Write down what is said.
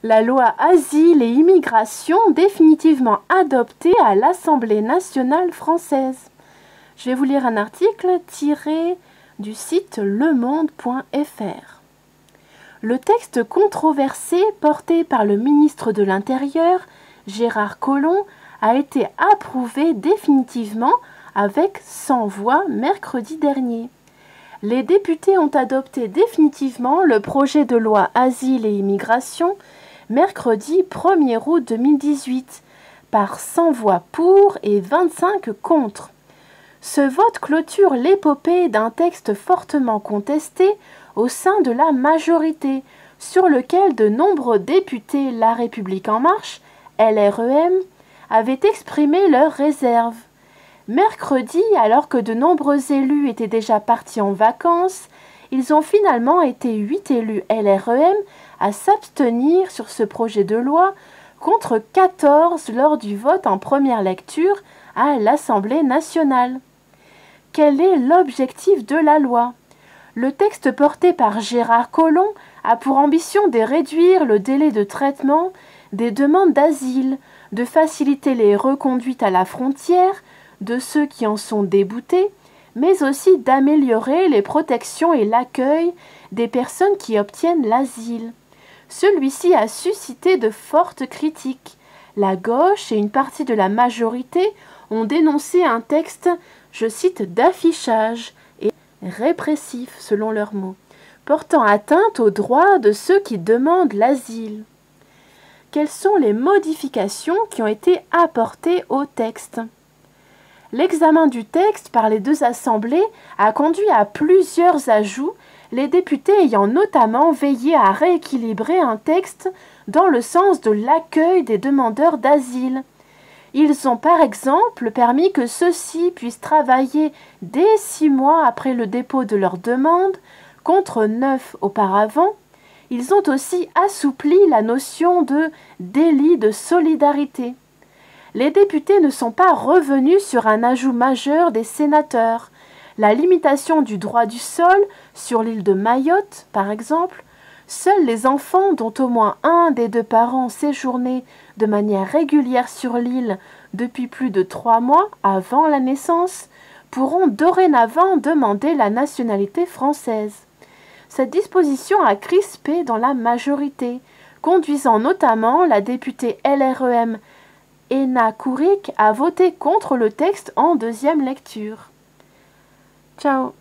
La loi Asile et Immigration définitivement adoptée à l'Assemblée nationale française. Je vais vous lire un article tiré du site lemonde.fr. Le texte controversé porté par le ministre de l'Intérieur, Gérard Collomb, a été approuvé définitivement avec 100 voix mercredi dernier. Les députés ont adopté définitivement le projet de loi Asile et Immigration mercredi 1er août 2018 par 100 voix pour et 25 contre. Ce vote clôture l'épopée d'un texte fortement contesté au sein de la majorité, sur lequel de nombreux députés La République En Marche, LREM, avaient exprimé leurs réserves. Mercredi, alors que de nombreux élus étaient déjà partis en vacances, ils ont finalement été 8 élus LREM à s'abstenir sur ce projet de loi contre 14 lors du vote en première lecture à l'Assemblée nationale. Quel est l'objectif de la loi? Le texte porté par Gérard Collomb a pour ambition de réduire le délai de traitement des demandes d'asile, de faciliter les reconduites à la frontière de ceux qui en sont déboutés, mais aussi d'améliorer les protections et l'accueil des personnes qui obtiennent l'asile. Celui-ci a suscité de fortes critiques. La gauche et une partie de la majorité ont dénoncé un texte, je cite, d'affichage et répressif, selon leurs mots, portant atteinte aux droits de ceux qui demandent l'asile. Quelles sont les modifications qui ont été apportées au texte? L'examen du texte par les deux assemblées a conduit à plusieurs ajouts, les députés ayant notamment veillé à rééquilibrer un texte dans le sens de l'accueil des demandeurs d'asile. Ils ont par exemple permis que ceux-ci puissent travailler dès 6 mois après le dépôt de leur demande, contre 9 auparavant. Ils ont aussi assoupli la notion de délit de solidarité. Les députés ne sont pas revenus sur un ajout majeur des sénateurs. La limitation du droit du sol sur l'île de Mayotte, par exemple. Seuls les enfants dont au moins un des deux parents séjournait de manière régulière sur l'île depuis plus de 3 mois avant la naissance pourront dorénavant demander la nationalité française. Cette disposition a crispé dans la majorité, conduisant notamment la députée LREM Ena Courik a voté contre le texte en deuxième lecture. Ciao.